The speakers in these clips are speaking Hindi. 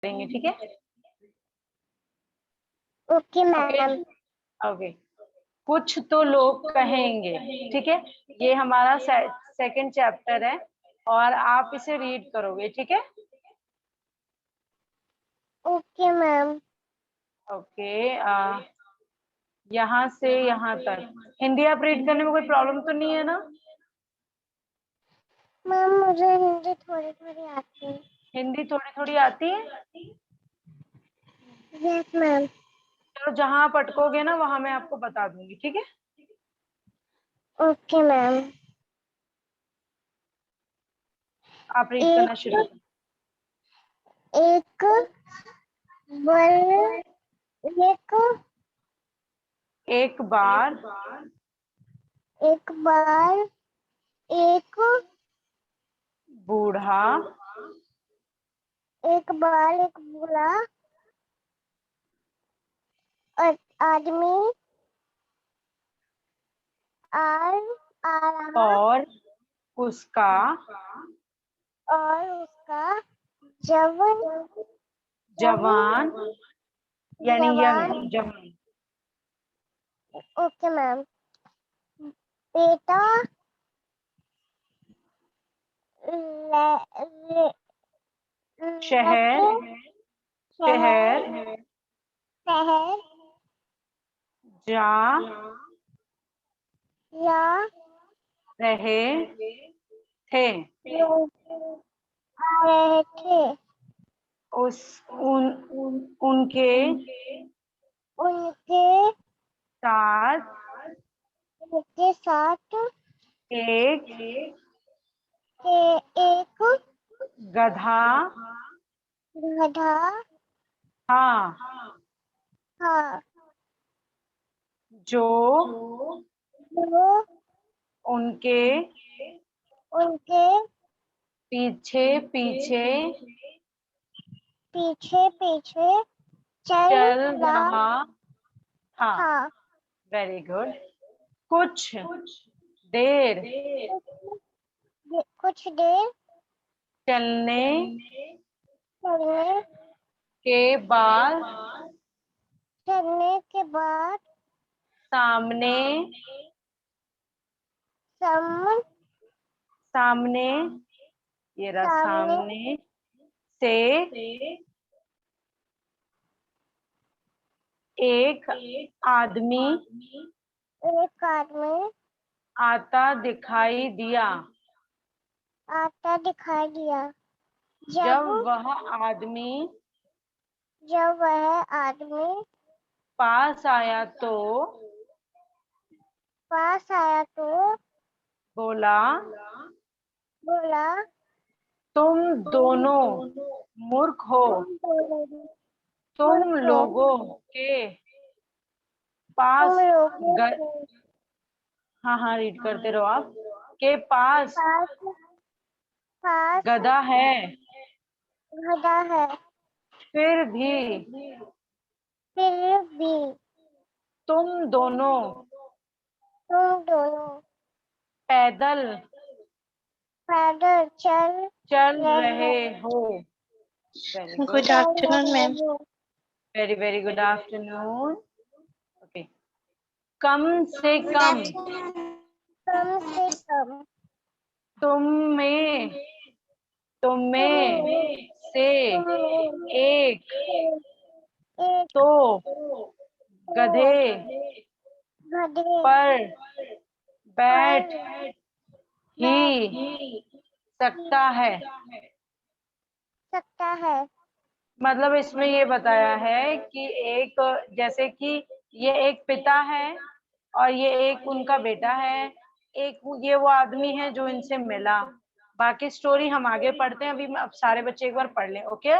करेंगे, ठीक है? Okay ma'am. ओके। कुछ तो लोग कहेंगे, ठीक है? ये हमारा सेकंड चैप्टर है और आप इसे रीड करोगे, ठीक है? Okay ma'am. ओके। यहाँ से यहाँ तक हिंदी आप रीड करने में कोई प्रॉब्लम तो नहीं है ना? मैम मुझे हिंदी थोड़ी थोड़ी आती है। हिंदी थोड़ी थोड़ी आती है? Yes ma'am. चलो, जहां आप अटकोगे ना वहां मैं आपको बता दूंगी, ठीक है? Okay ma'am. आप रीड करना एक शुरू करो। एक बल एक एक बार एक बार एक बूढ़ा एक बार एक बूढ़ा आदमी आ आ रहा और उसका और उसका जब जवान यानी जवान। यंग जवान ओके मैम। बेटा ले, ले, शहर लेके शहर शहर शहर जा या रहे थे। लोग आ रहे थे। उस उन उनके उनके साथ उनके साथ एक एक गधा गधा था था जो जो उनके उनके पीछे पीछे पीछे पीछे चल चल रहा रहा था। था। Very good. कुछ देर कुछ देर चलने चलने के बाद चलने के बाद सामने सम सामने ये रहा सामने सामने से एक आदमी एक आदमी आता दिखाई दिया। आता दिखाई दिया। जब जब वह आदमी जब वह आदमी पास आया तो पास आया तो बोला, बोला तुम दोनों मूर्ख हो। तुम दोनों तुम मूर्ख हो। लोगों के तुम पास लोगों ग... के हाँ हाँ, रीड करते रहो आप। के पास पास पास गधा है, गधा है। फिर भी फिर भी तुम दोनों तुम दोनों पैदल पैदल चल रहे रहे हो। Very good. Good afternoon ma'am. हो। Very very good afternoon. Okay. कम से गुड कम आफ्टरनून। कम से कम तुम में तुम्हें तुम्हें से तुम्हें एक एक तो तो गधे गधे पर बैठ पर ही बैठ सकता है। सकता है। मतलब इसमें ये बताया है कि एक, जैसे कि ये एक पिता है और ये एक उनका बेटा है, एक ये वो आदमी है जो इनसे मिला। बाकी स्टोरी हम आगे पढ़ते हैं, अभी अब सारे बच्चे एक बार पढ़ लें। Okay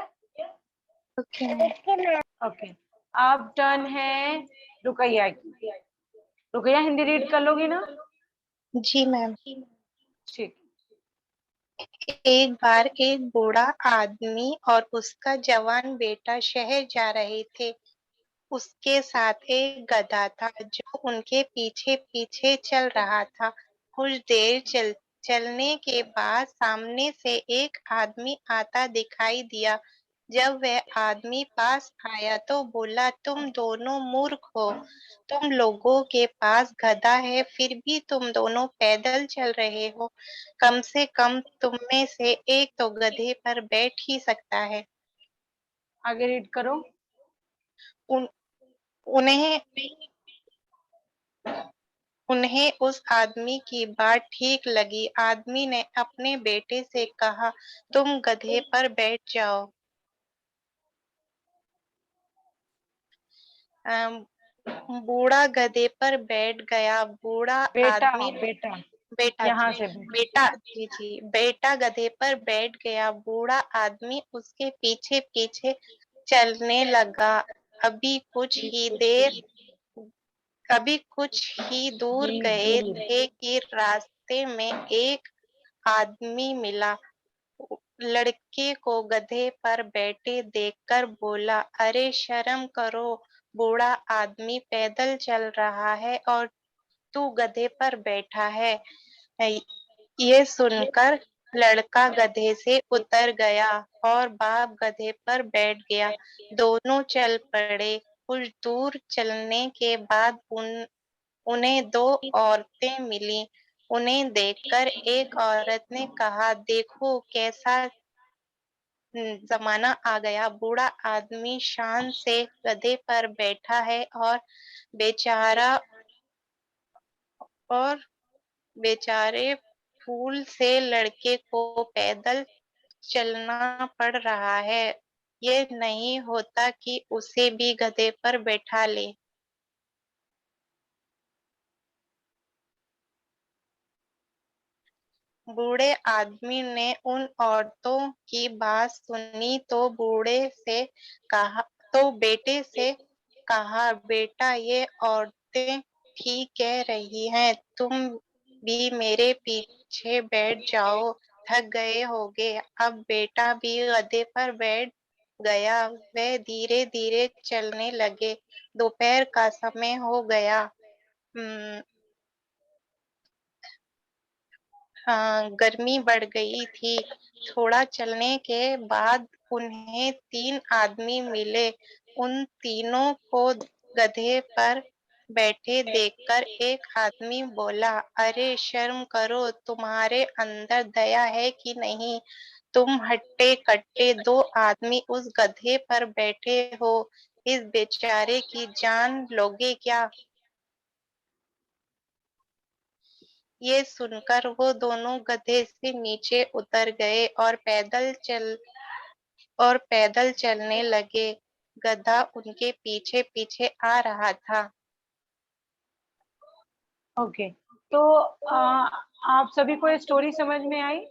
okay okay ma'am. Okay. अब टर्न है रुकैया की। रुकैया, हिंदी रीड कर लोगी ना? जी मैम। ठीक। एक बार एक बूढ़ा आदमी और उसका जवान बेटा शहर जा रहे थे। उसके साथ एक गधा था जो उनके पीछे पीछे चल रहा था। कुछ देर चलने के बाद सामने से एक आदमी आता दिखाई दिया। जब वह आदमी पास आया तो बोला, तुम दोनों मूर्ख हो। तुम लोगों के पास गधा है, फिर भी तुम दोनों पैदल चल रहे हो। कम से कम तुम में से एक तो गधे पर बैठ ही सकता है। आगे रीड करो। उन, उन्हें उन्हें उस आदमी की बात ठीक लगी। आदमी ने अपने बेटे से कहा, तुम गधे पर बैठ जाओ। अम, बूढ़ा गधे पर बैठ गया। बूढ़ा बेटा आदमी बेटा बेटा यहाँ जी से बेटा। बेटा जी जी बेटा गधे पर बैठ गया। बूढ़ा आदमी उसके पीछे पीछे चलने लगा। अभी कुछ ही देर अभी कुछ ही दूर जी गए दूर। थे कि रास्ते में एक आदमी मिला। लड़के को गधे पर बैठे देखकर बोला, अरे शर्म करो, बूढ़ा आदमी पैदल चल रहा है और तू गधे पर बैठा है। ये सुनकर लड़का गधे से उतर गया और बाप गधे पर बैठ गया। दोनों चल पड़े। कुछ दूर चलने के बाद उन्हें दो औरतें मिली। उन्हें देखकर एक औरत ने कहा, देखो कैसा जमाना आ गया। बूढ़ा आदमी शान से गधे पर बैठा है और बेचारा और बेचारे फूल से लड़के को पैदल चलना पड़ रहा है। ये नहीं होता कि उसे भी गधे पर बैठा ले। बूढ़े आदमी ने उन औरतों की बात सुनी तो बेटे से कहा, बेटा ये औरतें ठीक कह रही हैं, तुम भी मेरे पीछे बैठ जाओ, थक गए होगे। अब बेटा भी गधे पर बैठ गया। वे धीरे धीरे चलने लगे। दोपहर का समय हो गया। हाँ, गर्मी बढ़ गई थी। थोड़ा चलने के बाद उन्हें 3 आदमी मिले। उन तीनों को गधे पर बैठे देखकर एक आदमी बोला, अरे शर्म करो, तुम्हारे अंदर दया है कि नहीं? तुम हट्टे-कट्टे 2 आदमी उस गधे पर बैठे हो। इस बेचारे की जान लोगे क्या? ये सुनकर वो दोनों गधे से नीचे उतर गए और पैदल चलने लगे। गधा उनके पीछे पीछे आ रहा था। ओके, तो आप सभी को ये स्टोरी समझ में आई?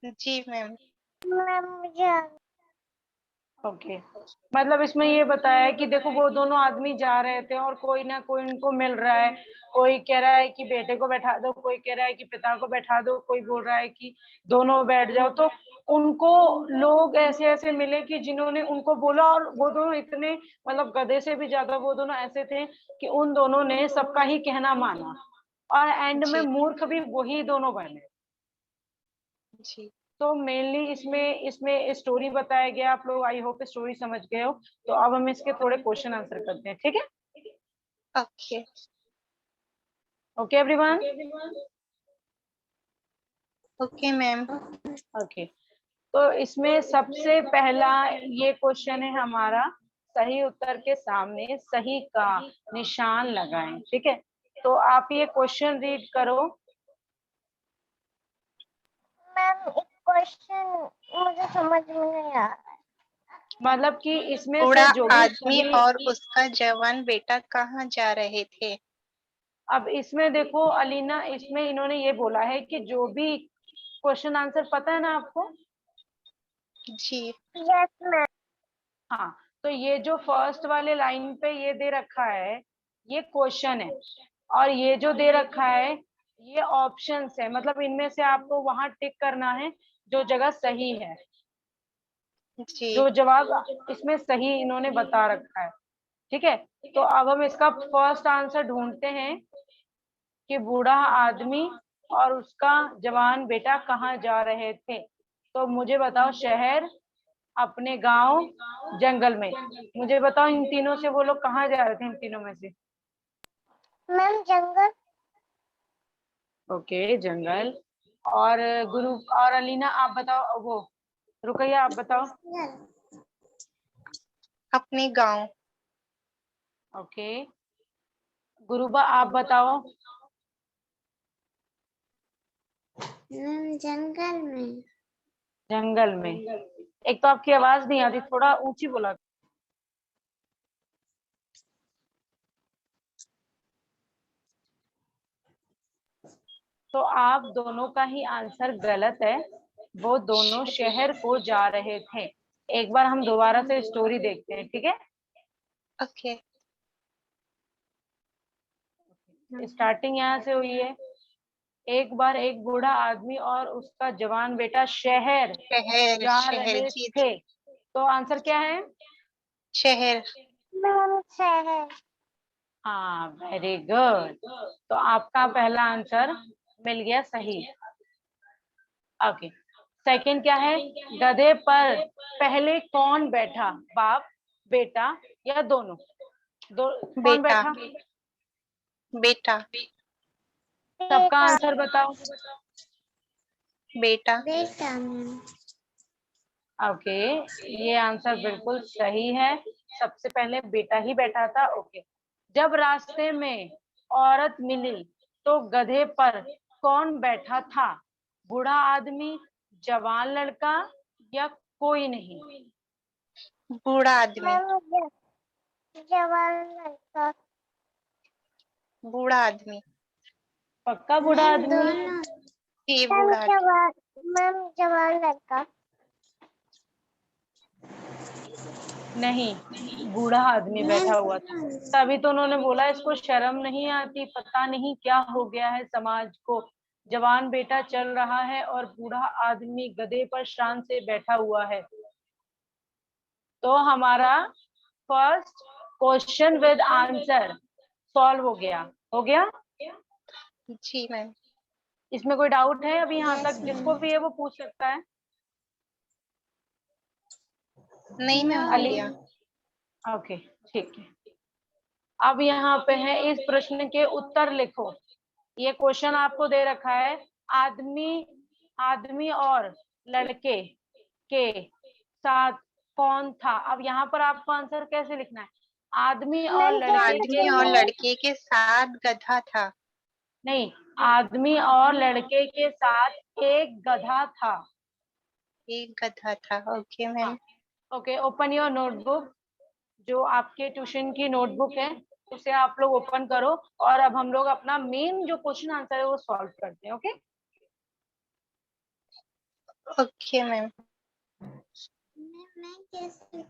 जी मैम। मैम मुझे ओके, मतलब इसमें ये बताया है कि देखो वो दोनों आदमी जा रहे थे और कोई ना कोई उनको मिल रहा है। कोई कह रहा है कि बेटे को बैठा दो, कोई कह रहा है कि पिता को बैठा दो, कोई बोल रहा है कि दोनों बैठ जाओ। तो उनको लोग ऐसे ऐसे मिले कि जिन्होंने उनको बोला, और वो दोनों इतने, मतलब गधे से भी ज्यादा वो दोनों ऐसे थे कि उन दोनों ने सबका ही कहना माना, और एंड में जी मूर्ख भी वही दोनों बने। जी। तो मेनली इसमें इसमें स्टोरी बताया गया। आप लोग आई होप स्टोरी समझ गए हो। तो अब हम इसके थोड़े क्वेश्चन आंसर करते हैं, ठीक है? Okay. Okay everyone. Okay ma'am. Okay, तो इसमें सबसे पहला ये क्वेश्चन है हमारा, सही उत्तर के सामने सही का निशान लगाएं, ठीक है? तो आप ये क्वेश्चन रीड करो। मैम एक क्वेश्चन मुझे समझ में नहीं आ रहा। मतलब कि इसमें बूढ़ा से जो भी आदमी सही, और उसका जवान बेटा कहाँ जा रहे थे? अब इसमें देखो अलीना, इसमें इन्होंने ये बोला है कि जो भी क्वेश्चन आंसर पता है ना आपको? जी यस मैम। हाँ, तो ये जो फर्स्ट वाले लाइन पे ये दे रखा है, ये क्वेश्चन है, और ये जो दे रखा है ये ऑप्शंस है। मतलब इनमें से आपको वहां टिक करना है जो जगह सही है, जी जो जवाब इसमें सही इन्होंने बता रखा है, ठीक है? तो अब हम इसका फर्स्ट आंसर ढूंढते हैं कि बूढ़ा आदमी और उसका जवान बेटा कहाँ जा रहे थे। तो मुझे बताओ, शहर, अपने गांव जंगल में। मुझे बताओ इन तीनों से वो लोग कहाँ जा रहे थे, इन तीनों में से? मैम जंगल। ओके, जंगल। और गुरु और अलीना आप बताओ, वो रुकैया आप बताओ। अपने गांव। ओके, गुरुबा आप बताओ। जंगल में। जंगल में। एक तो आपकी आवाज नहीं आती, थोड़ा ऊंची बोला। तो आप दोनों का ही आंसर गलत है, वो दोनों शहर को जा रहे थे। एक बार हम दोबारा से स्टोरी देखते हैं, ठीक है? ओके। स्टार्टिंग यहाँ से हुई है। एक बार एक बूढ़ा आदमी और उसका जवान बेटा शहर शहर जा शहर रहे जी। थे। तो आंसर क्या है? शहर। मैम शहर। हाँ, वेरी गुड। तो आपका पहला आंसर मिल गया सही। ओके, सेकंड क्या है? गधे पर पहले कौन बैठा, बाप, बेटा या दोनों? कौन बेटा। बैठा? बेटा। सबका आंसर बताओ। बेटा। बेटा मैम। ओके, ये आंसर बिल्कुल सही है। सबसे पहले बेटा ही बैठा था। ओके, जब रास्ते में औरत मिली तो गधे पर कौन बैठा था? बूढ़ा आदमी, जवान लड़का या कोई नहीं? बूढ़ा आदमी। मैम जवान लड़का। बूढ़ा आदमी। पक्का बूढ़ा आदमी? जी मैम बूढ़ा आदमी। जवान। मैम जवान लड़का। नहीं, बूढ़ा आदमी बैठा हुआ था। तभी तो उन्होंने बोला इसको शर्म नहीं आती, पता नहीं क्या हो गया है समाज को। जवान बेटा चल रहा है और बूढ़ा आदमी गधे पर शान से बैठा हुआ है। तो हमारा first question with answer solve हो गया। हो गया? जी मैम। इसमें कोई डाउट है अभी यहाँ Yes, तक? जिसको भी है वो पूछ सकता है। नहीं मैम, हो अली, गया। ओके, ठीक है। अब यहाँ पे है, इस प्रश्न के उत्तर लिखो। ये क्वेश्चन आपको दे रखा है, आदमी आदमी और लड़के के साथ कौन था? अब यहाँ पर आपको आंसर कैसे लिखना है? आदमी और मैम लड़के के आदमी और साथ, लड़के के साथ गधा था। नहीं, आदमी और लड़के के साथ एक गधा था। एक गधा था। ओके हाँ, ma'am. Okay, open your notebook. जो आपके ट्यूशन की नोटबुक है उसे आप लोग ओपन करो, और अब हम लोग अपना मेन जो क्वेश्चन आंसर है वो सॉल्व करते हैं। Okay, okay ma'am. मैं कैसे?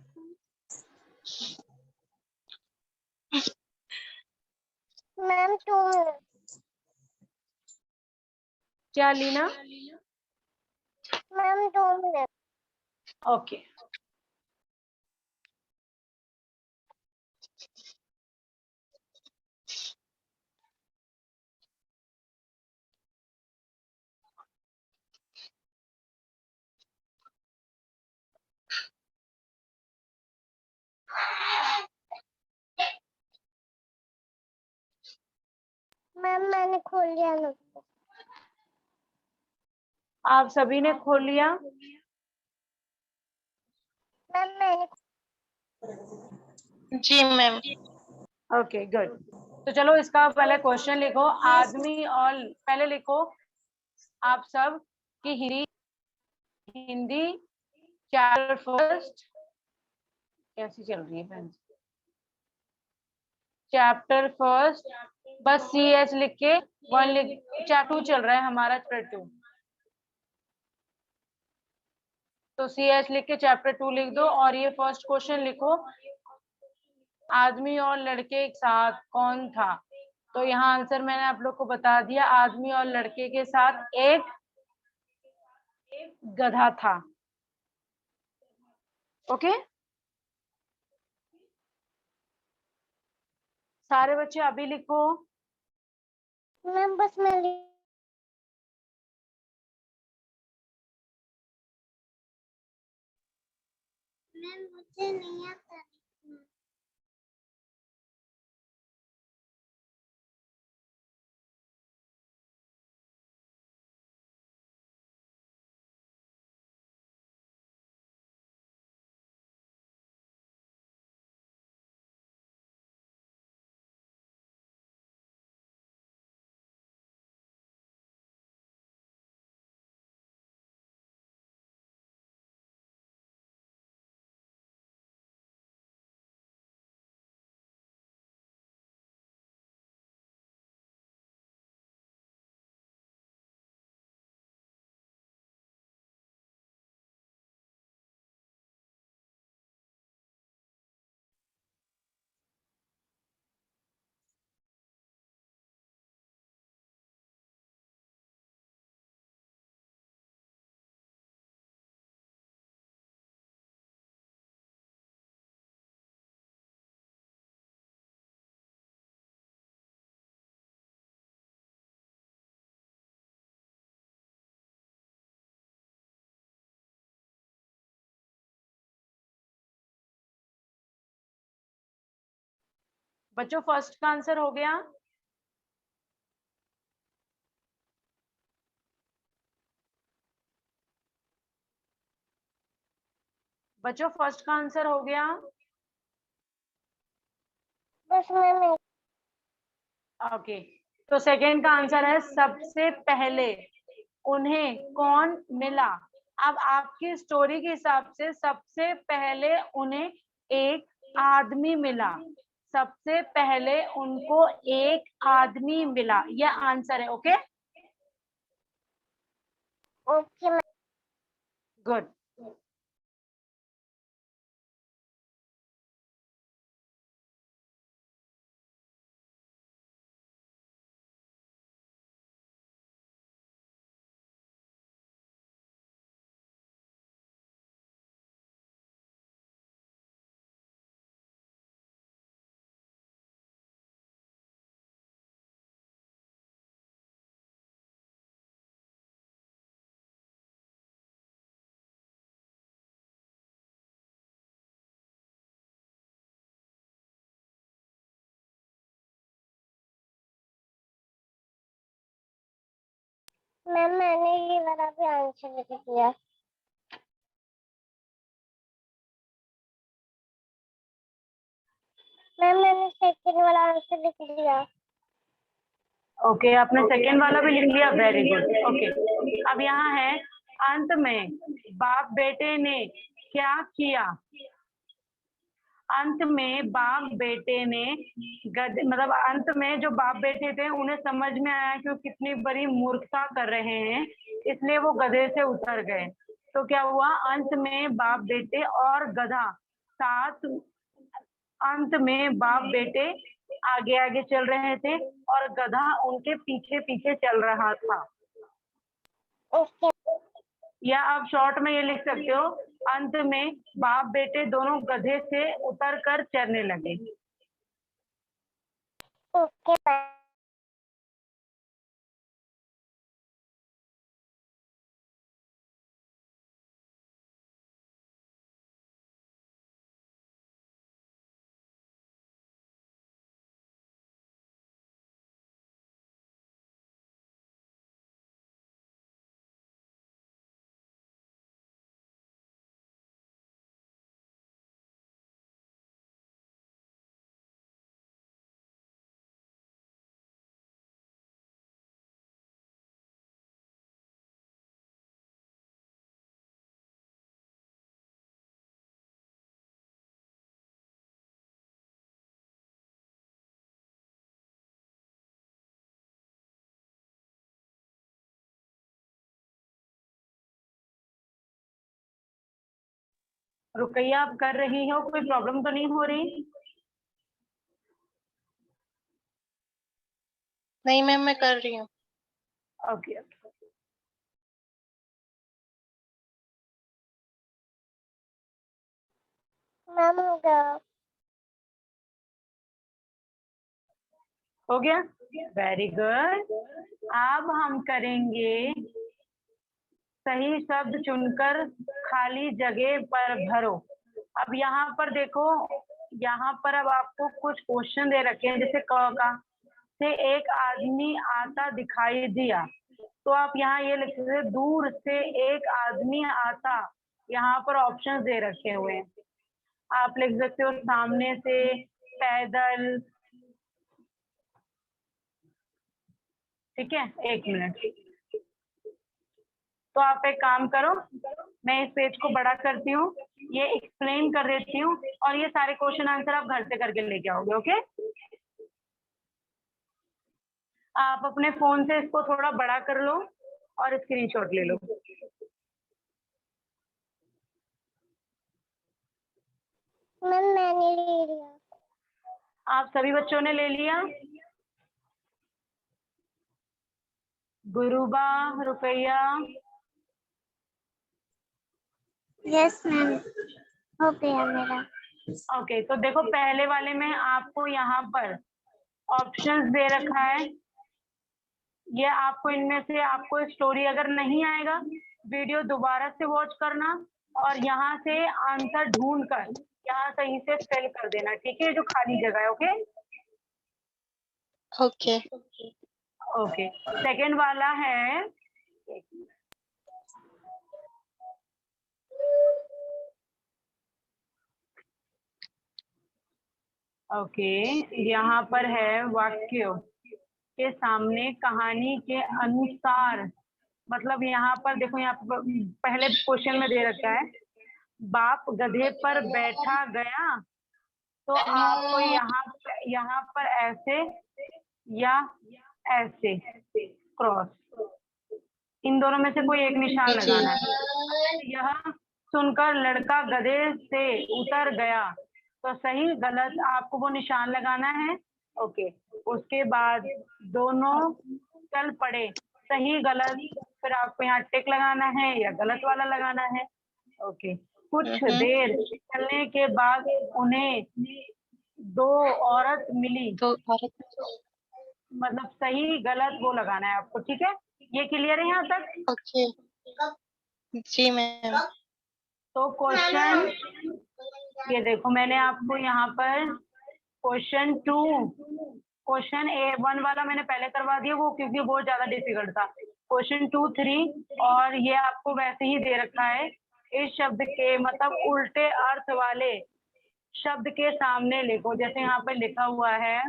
Ma'am 2 minute. क्या लीना? Ma'am 2 minute. ओके, मैम मैंने खोल लिया नोटबुक। आप सभी ने खोल लिया? मैम मैंने। जी मैम। Okay, good. तो चलो इसका पहले क्वेश्चन लिखो। आदमी और, पहले लिखो आप सब कि हिंदी चैप्टर फर्स्ट कैसी चल रही है फ्रेंड्स? चैप्टर फर्स्ट, बस सी एच लिख के 1 लिख। चैप्टर 2 चल रहा है हमारा, चैप्टर 2। तो सी एच लिख के चैप्टर 2 लिख दो, और ये फर्स्ट क्वेश्चन लिखो, आदमी और लड़के एक साथ कौन था? तो यहाँ आंसर मैंने आप लोग को बता दिया, आदमी और लड़के के साथ एक गधा था। ओके, सारे बच्चे अभी लिखो। मैम बस मैं मुझे नहीं आता लिखना। बच्चों फर्स्ट का आंसर हो गया? बच्चों फर्स्ट का आंसर हो गया? बस मैम ओके, तो सेकंड का आंसर है सबसे पहले उन्हें कौन मिला। अब आपकी स्टोरी के हिसाब से सबसे पहले उन्हें एक आदमी मिला, सबसे पहले उनको एक आदमी मिला, यह आंसर है। Okay okay ma'am. Good. Ma'am मैंने ये वाला भी आंसर लिख दिया। मैम मैंने सेकंड वाला आंसर लिख दिया। ओके, आपने सेकंड वाला भी लिख लिया, वेरी गुड। ओके, अब यहाँ है अंत में बाप बेटे ने क्या किया। अंत में बाप बेटे ने मतलब अंत में जो बाप बेटे थे उन्हें समझ में आया कि वो कितनी बड़ी मूर्खता कर रहे हैं, इसलिए वो गधे से उतर गए। तो क्या हुआ, अंत में बाप बेटे और गधा साथ, अंत में बाप बेटे आगे आगे चल रहे थे और गधा उनके पीछे पीछे चल रहा था। ओके या आप शॉर्ट में ये लिख सकते हो, अंत में बाप बेटे दोनों गधे से उतर कर चलने लगे। Okay ma'am. रुकैया, आप कर रही हो, कोई प्रॉब्लम तो नहीं हो रही? नहीं मैम, मैं कर रही हूँ। ओके मैम हो गया। हो गया, वेरी गुड। अब हम करेंगे सही शब्द चुनकर खाली जगह पर भरो। अब यहाँ पर देखो, यहाँ पर अब आपको कुछ क्वेश्चन दे रखे हैं, जैसे क का से एक आदमी आता दिखाई दिया, तो आप यहाँ ये लिख सकते हो दूर से एक आदमी आता। यहाँ पर ऑप्शंस दे रखे हुए हैं, आप लिख सकते हो सामने से, पैदल। ठीक है, 1 मिनट। तो आप एक काम करो, मैं इस पेज को बड़ा करती हूँ, ये एक्सप्लेन कर देती हूँ, और ये सारे क्वेश्चन आंसर आप घर से करके लेके आओगे। ओके, आप अपने फोन से इसको थोड़ा बड़ा कर लो और स्क्रीनशॉट ले लो। मैम मैंने ले लिया। आप सभी बच्चों ने ले लिया? गुरुबा, रुकैया? यस मैम, हो गया मेरा। ओके, तो देखो पहले वाले में आपको यहाँ पर ऑप्शंस दे रखा है, ये आपको इनमें से आपको स्टोरी अगर नहीं आएगा, वीडियो दोबारा से वॉच करना और यहाँ से आंसर ढूंढ कर यहाँ सही से फिल कर देना। ठीक है, जो खाली जगह है। Okay okay okay. सेकंड वाला है, ओके, यहाँ पर है वाक्य के सामने कहानी के अनुसार, मतलब यहाँ पर देखो, यहाँ पर पहले क्वेश्चन में दे रखा है बाप गधे पर बैठा गया, तो आपको यहाँ पर ऐसे या ऐसे क्रॉस, इन दोनों में से कोई एक निशान लगाना है। यह सुनकर लड़का गधे से उतर गया, तो सही गलत आपको वो निशान लगाना है। ओके, उसके बाद दोनों चल पड़े, सही गलत, फिर आपको यहाँ टिक लगाना है या गलत वाला लगाना है। ओके, कुछ देर चलने के बाद उन्हें 2 औरत मिली, तो औरत, मतलब सही गलत वो लगाना है आपको। ठीक है, ये क्लियर है यहाँ तक? ओके जी मैम। तो क्वेश्चन, ये देखो मैंने आपको यहाँ पर क्वेश्चन 2, क्वेश्चन A1 वाला मैंने पहले करवा दिया वो, क्योंकि बहुत ज्यादा डिफिकल्ट था। क्वेश्चन 2, 3 और ये आपको वैसे ही दे रखा है, इस शब्द के मतलब उल्टे अर्थ वाले शब्द के सामने लिखो। जैसे यहाँ पर लिखा हुआ है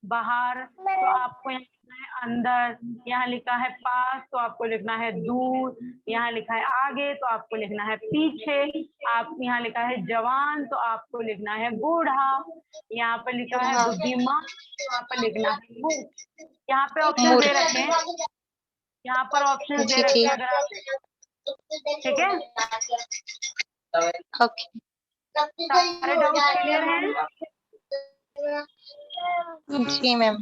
बाहर, तो आपको यहाँ लिखना है अंदर, यहाँ लिखा है पास तो आपको लिखना है दूर, यहाँ लिखा है आगे तो आपको लिखना है पीछे, आप यहाँ लिखा है जवान तो आपको लिखना है बूढ़ा, यहाँ पर लिखा है बुद्धिमान तो यहाँ पर लिखना है मूर्ख। यहाँ पे ऑप्शन दे रखे हैं, यहाँ पर ऑप्शन दे रखे हैं, अगर आप ठीक है। ओके, सारे डाउट क्लियर हैं? जी मैम।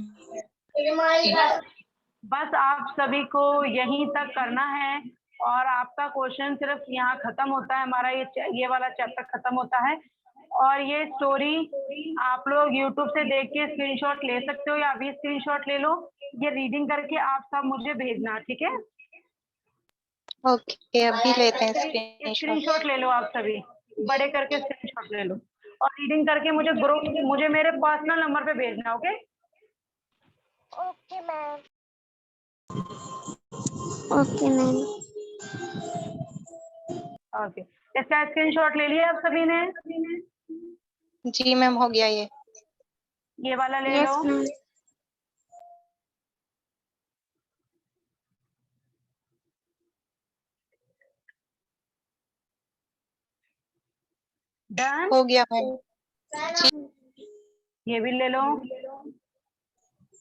बस आप सभी को यहीं तक करना है और आपका क्वेश्चन सिर्फ यहाँ खत्म होता है, हमारा ये वाला चैप्टर खत्म होता है। और ये स्टोरी आप लोग YouTube से देख के स्क्रीनशॉट ले सकते हो या अभी स्क्रीनशॉट ले लो, ये रीडिंग करके आप सब मुझे भेजना। ठीक है, ओके अभी लेते हैं स्क्रीनशॉट ले लो, आप सभी बड़े करके स्क्रीनशॉट ले लो और रीडिंग करके मुझे ग्रुप, मुझे मेरे पर्सनल नंबर पे भेजना। Okay okay ma'am. Okay ma'am. Okay, इसका स्क्रीनशॉट ले लिया आप सभी ने? जी मैम, हो गया ये वाला ले यस लो। मैम। डन, हो गया मैम। ये भी ले लो।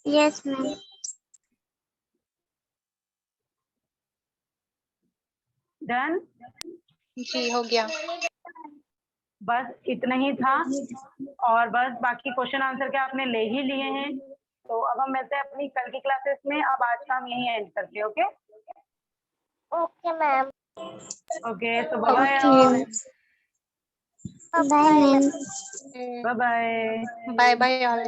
Yes ma'am. डन, जी हो गया। बस इतना ही था और बस बाकी क्वेश्चन आंसर के आपने ले ही लिए हैं। तो अब हम मिलते हैं अपनी कल की क्लासेस में। अब आज का हम यहीं एंड करते हैं। Okay okay ma'am. ओके, तो bye bye ma'am. Bye. Bye bye all.